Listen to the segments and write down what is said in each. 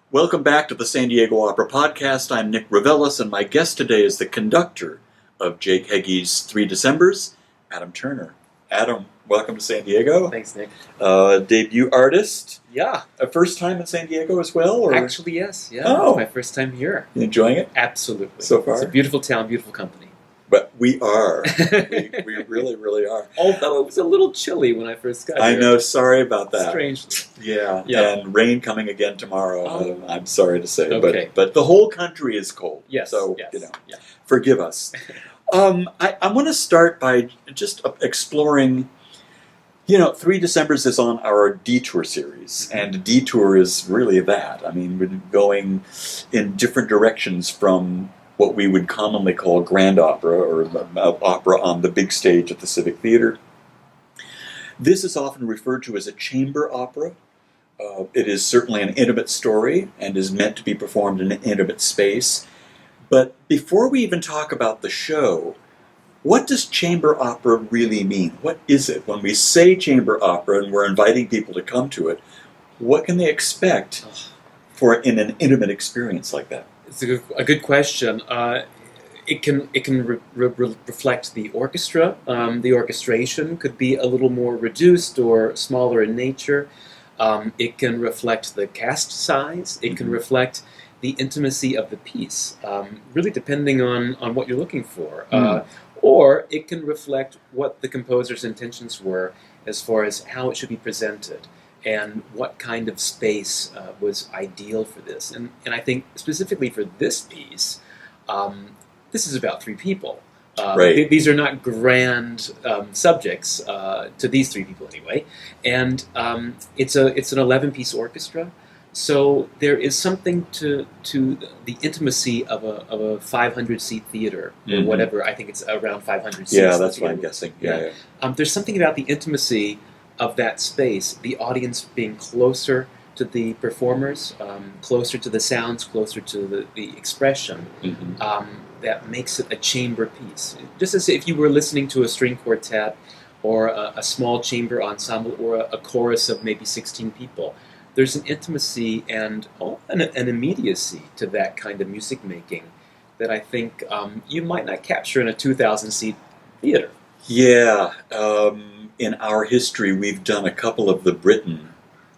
Welcome back to the San Diego Opera Podcast. I'm Nick Ravellis, and my guest today is the conductor of Jake Heggie's 3 Decembers, Adam Turner. Adam, welcome to San Diego. Thanks, Nick. Debut artist. Yeah. First time in San Diego as well? Or? Actually, yes. Yeah. Oh. It's my first time here. You enjoying it? Absolutely. So far? It's a beautiful town, beautiful company. But we are. we really, really are. Although it was a little chilly when I first got here. I know, sorry about that. Strangely. Yeah, Yeah. and rain coming again tomorrow, Oh. I'm sorry to say. Okay. But the whole country is cold. Yes. So, yes. Yeah. forgive us. I want to start by just exploring, 3 Decembers is on our Detour series, and Detour is really that. I mean, we're going in different directions from what we would commonly call grand opera, or opera on the big stage at the Civic Theater. This is often referred to as a chamber opera. It is certainly an intimate story and is meant to be performed in an intimate space. But before we even talk about the show, what does chamber opera really mean? What is it? When we say chamber opera and we're inviting people to come to it, what can they expect in an intimate experience like that? It's a good question. It can reflect the orchestra. The orchestration could be a little more reduced or smaller in nature. It can reflect the cast size. It can reflect the intimacy of the piece, really depending on what you're looking for. Or it can reflect what the composer's intentions were as far as how it should be presented and what kind of space was ideal for this. And I think specifically for this piece, this is about 3 people. Right. These are not grand subjects to these 3 people anyway. And it's an 11-piece orchestra. So there is something to the intimacy of a 500-seat theater, or whatever. I think it's around 500 seats. Yeah, that's what I'm guessing. Yeah. There's something about the intimacy of that space, the audience being closer to the performers, closer to the sounds, closer to the expression, that makes it a chamber piece. Just as if you were listening to a string quartet or a small chamber ensemble or a chorus of maybe 16 people. There's an intimacy and an immediacy to that kind of music making that I think you might not capture in a 2,000-seat theater. Yeah. In our history, we've done a couple of the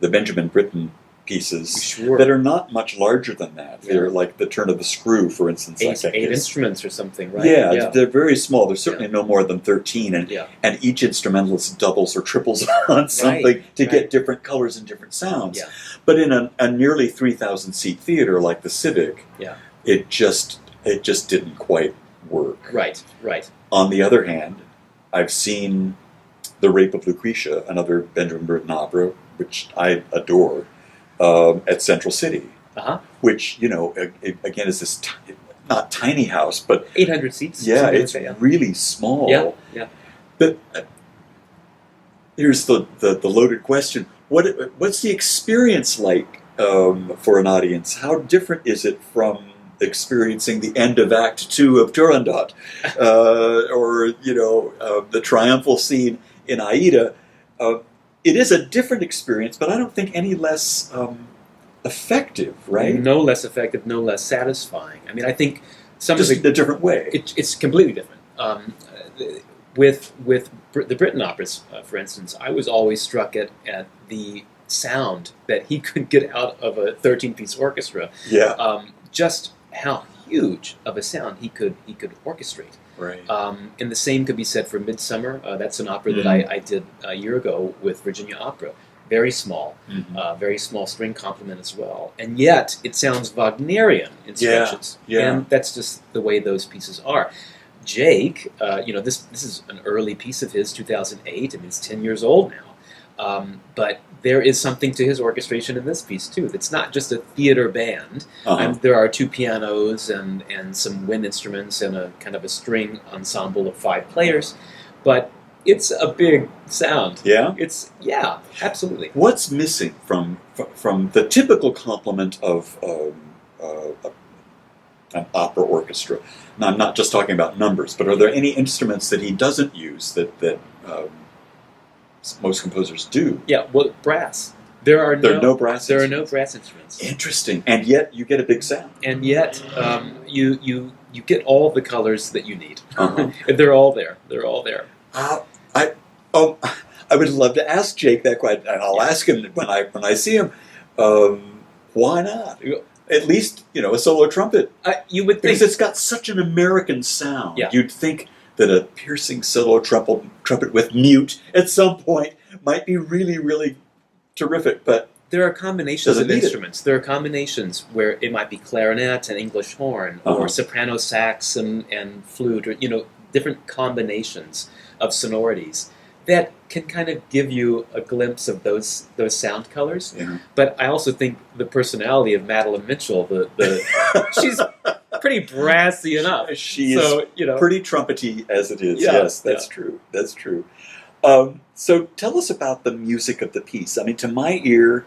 Benjamin Britten pieces that are not much larger than that. Yeah. They're like the Turn of the Screw, for instance. 8 instruments or something, right? Yeah, they're very small. They're certainly no more than 13, and each instrumentalist doubles or triples on something to get different colors and different sounds. Yeah. But in a nearly 3,000-seat theater like the Civic, it just didn't quite work. Right. On the other hand, I've seen The Rape of Lucretia, another Benjamin Britten opera, which I adore, at Central City, which, again, is this not tiny house, but 800 seats. Yeah, it's really small. Yeah. But here's the loaded question: what's the experience like for an audience? How different is it from experiencing the end of Act 2 of Turandot, or the triumphal scene in Aida? It is a different experience, but I don't think any less effective, right? No less effective, no less satisfying. I mean, I think just in a different way. It's completely different. With the Britten operas, for instance, I was always struck at the sound that he could get out of a 13-piece orchestra. Yeah. Just how huge of a sound he could orchestrate. Right. And the same could be said for Midsummer. That's an opera that I did a year ago with Virginia Opera. Very small string complement as well. And yet, it sounds Wagnerian in stretches. Yeah. And that's just the way those pieces are. Jake, this is an early piece of his, 2008. I mean, it's 10 years old now. But there is something to his orchestration in this piece, too. It's not just a theater band. There are 2 pianos and some wind instruments and a kind of a string ensemble of 5 players. But it's a big sound. Yeah? Absolutely. What's missing from the typical complement of an opera orchestra? Now, I'm not just talking about numbers, but are there any instruments that he doesn't use that most composers do? Yeah, well, brass. There are no brass There are instruments. no brass instruments. Interesting. And yet you get a big sound. And yet you get all the colors that you need. Uh-huh. They're all there. They're all there. I would love to ask Jake that question, and I'll ask him when I see him. Why not? At least a solo trumpet. You would think, because it's got such an American sound. Yeah. You'd think that a piercing solo trumpet with mute at some point might be really, really terrific. But there are combinations doesn't of need instruments. There are combinations where it might be clarinet and English horn, Uh-huh. or soprano sax and flute, or different combinations of sonorities that can kind of give you a glimpse of those sound colors. Yeah. But I also think the personality of Madeline Mitchell, she's pretty brassy enough. She so, is pretty trumpety as it is. Yeah, Yes, that's true. That's true. So tell us about the music of the piece. I mean, to my ear,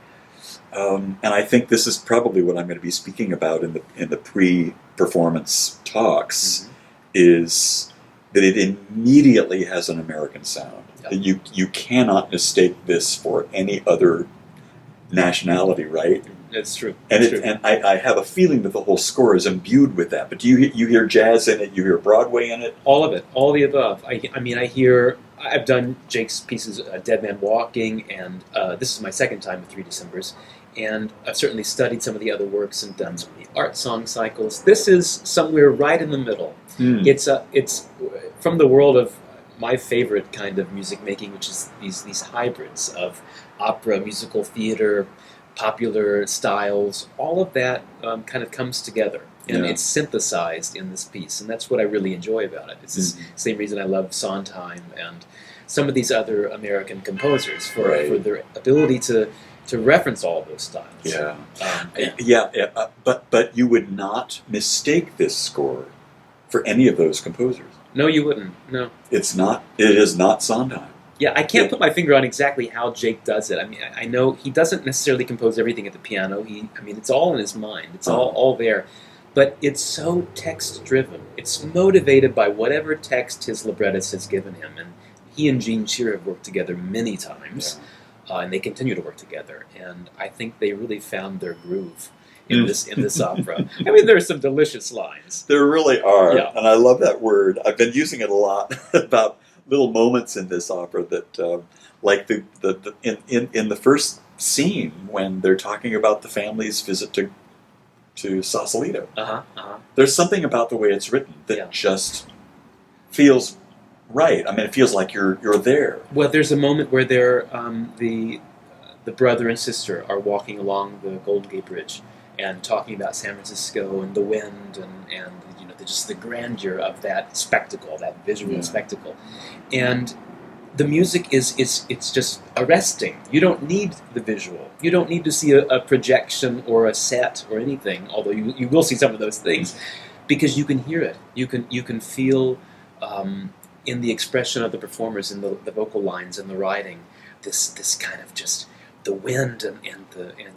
and I think this is probably what I'm going to be speaking about in the pre-performance talks, Mm-hmm. is that it immediately has an American sound. Yeah. You cannot mistake this for any other nationality, right? It's true. And I have a feeling that the whole score is imbued with that. But do you hear jazz in it? You hear Broadway in it? All of it, all the above. I've done Jake's pieces, Dead Man Walking, and this is my second time with 3 Decembers, and I've certainly studied some of the other works and done some of the art song cycles. This is somewhere right in the middle. Mm. It's from the world of my favorite kind of music making, which is these hybrids of opera, musical theater, popular styles. All of that kind of comes together, and it's synthesized in this piece, and that's what I really enjoy about it. It's the same reason I love Sondheim and some of these other American composers for their ability to reference all of those styles. Yeah. But you would not mistake this score for any of those composers. No, you wouldn't. No. It is not Sondheim. Yeah, I can't put my finger on exactly how Jake does it. I mean, I know he doesn't necessarily compose everything at the piano. It's all in his mind. It's all there. But it's so text-driven. It's motivated by whatever text his librettist has given him. And he and Gene Shear have worked together many times, and they continue to work together. And I think they really found their groove in this opera. I mean, there are some delicious lines. There really are, Yeah. and I love that word. I've been using it a lot about little moments in this opera that, like in the first scene when they're talking about the family's visit to Sausalito. There's something about the way it's written that just feels right. I mean, it feels like you're there. Well, there's a moment where they're the brother and sister are walking along the Golden Gate Bridge and talking about San Francisco and the wind and just the grandeur of that spectacle, that visual spectacle. And the music it's just arresting. You don't need the visual. You don't need to see a projection or a set or anything, although you will see some of those things, because you can hear it. You can feel in the expression of the performers, in the vocal lines and the writing, this kind of just the wind and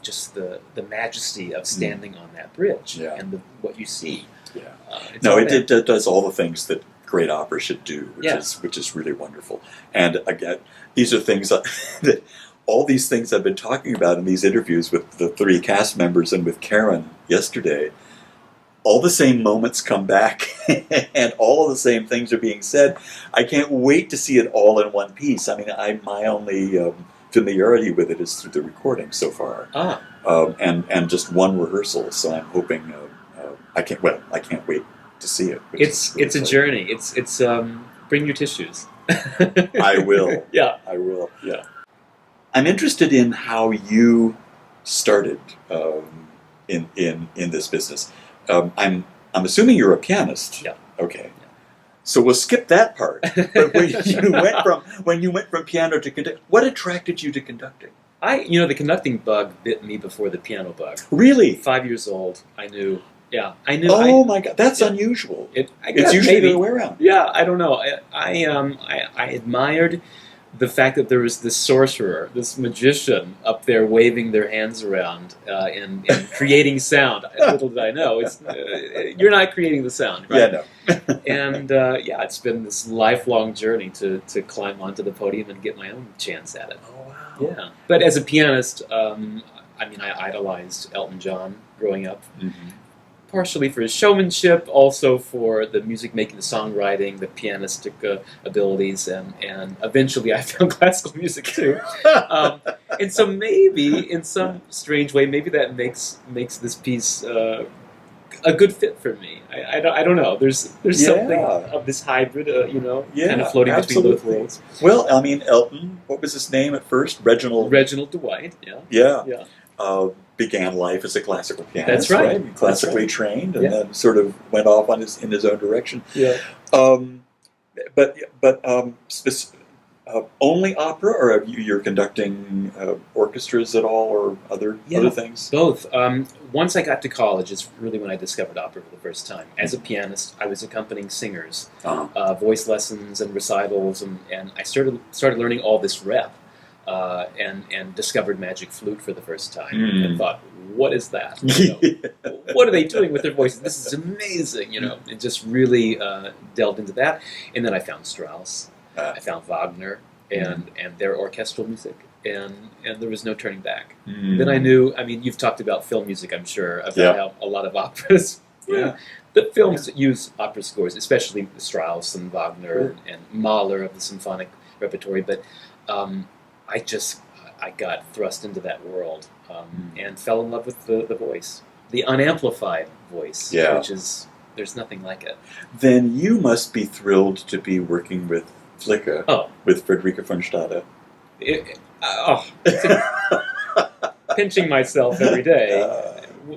just the majesty of standing on that bridge and what you see. Yeah. It does all the things that great opera should do, which is really wonderful. And again, these are things that all these things I've been talking about in these interviews with the 3 cast members and with Karen yesterday. All the same moments come back, and all of the same things are being said. I can't wait to see it all in one piece. I mean, my only familiarity with it is through the recording so far, and just one rehearsal. So I'm hoping. I can't wait to see it. It's a journey. It's bring your tissues. I will. Yeah, I will. Yeah. I'm interested in how you started in this business. I'm assuming you're a pianist. Yeah. Okay. Yeah. So we'll skip that part. But when you went from piano to conducting, what attracted you to conducting? The conducting bug bit me before the piano bug. Really? 5 years old, I knew. Yeah, I knew. Oh my God, that's unusual. It's usually the other way around. Yeah, I don't know. I admired the fact that there was this sorcerer, this magician up there waving their hands around and creating sound. Little did I know, you're not creating the sound, right? Yeah, no. And it's been this lifelong journey to climb onto the podium and get my own chance at it. Oh wow. Yeah. But as a pianist, I mean, I idolized Elton John growing up. Mm-hmm. Partially for his showmanship, also for the music making, the songwriting, the pianistic abilities, and eventually I found classical music too. And so maybe, in some strange way, maybe that makes this piece a good fit for me. I don't know. There's something of this hybrid, kind of floating between both worlds. Well, I mean, Elton, what was his name at first? Reginald Dwight, Yeah. Began life as a classical pianist. That's right. Classically trained, and then sort of went off in his own direction. Yeah. But only opera, or you're conducting orchestras at all, or other things? Both. Once I got to college is really when I discovered opera for the first time. As a pianist, I was accompanying singers, voice lessons and recitals, and I started learning all this rep. And discovered magic flute for the first time, and thought, "What is that? What are they doing with their voices? This is amazing!" And just really delved into that. And then I found Strauss, I found Wagner, and their orchestral music, and there was no turning back. Then I knew. I mean, you've talked about film music, I'm sure, about how a lot of operas. The films use opera scores, especially Strauss and Wagner and Mahler of the symphonic repertory, but. I got thrust into that world and fell in love with the voice, the unamplified voice, which is, there's nothing like it. Then you must be thrilled to be working with Flicka, with Frederica von Stade. Pinching myself every day.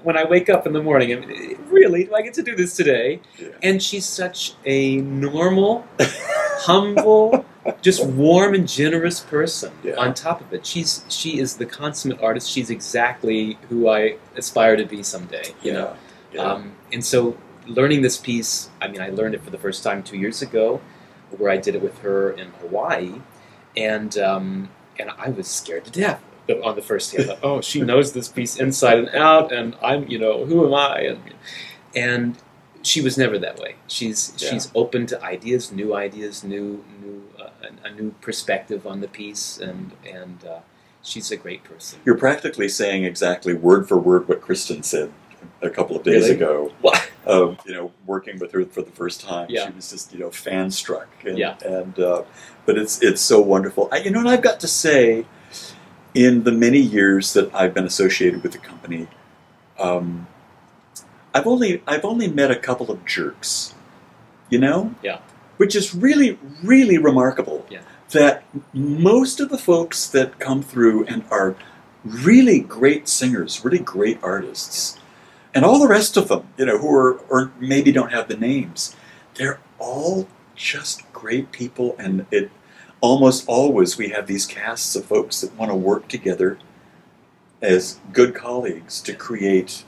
When I wake up in the morning, really, do I get to do this today? Yeah. And she's such a normal, humble, just warm and generous person. On top of it, she is the consummate artist. She's exactly who I aspire to be someday. You know, and so learning this piece, I mean, I learned it for the first time 2 years ago, where I did it with her in Hawaii, and I was scared to death on the first day. I thought, oh, she knows this piece inside and out, and I'm, who am I? And she was never that way. She's open to ideas, a new perspective on the piece, and she's a great person. You're practically saying exactly word for word what Kristen said a couple of days ago. What? Working with her for the first time, she was just fan struck, but it's so wonderful. And I've got to say, in the many years that I've been associated with the company, I've only met a couple of jerks, which is really, really remarkable. Yeah. That most of the folks that come through and are really great singers, really great artists, and all the rest of them, who are or maybe don't have the names, they're all just great people, and it almost always we have these casts of folks that want to work together as good colleagues to create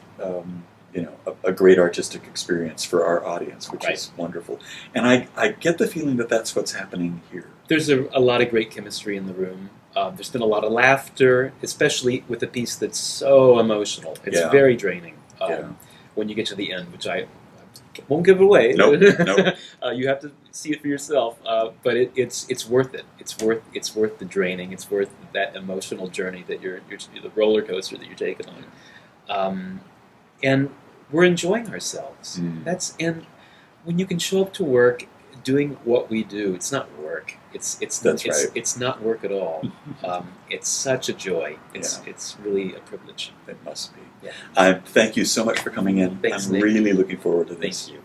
a great artistic experience for our audience, which is wonderful. And I get the feeling that that's what's happening here. There's a lot of great chemistry in the room. There's been a lot of laughter, especially with a piece that's so emotional. It's very draining when you get to the end, which I won't give away. Nope. You have to see it for yourself. But it's worth it. It's worth the draining. It's worth that emotional journey that you're the roller coaster that you're taking on. And we're enjoying ourselves. And when you can show up to work doing what we do, it's not work. It's not work at all. It's such a joy. It's really a privilege. It must be. Yeah. Thank you so much for coming in. Thanks, I'm Nick. really looking forward to this. Thank you.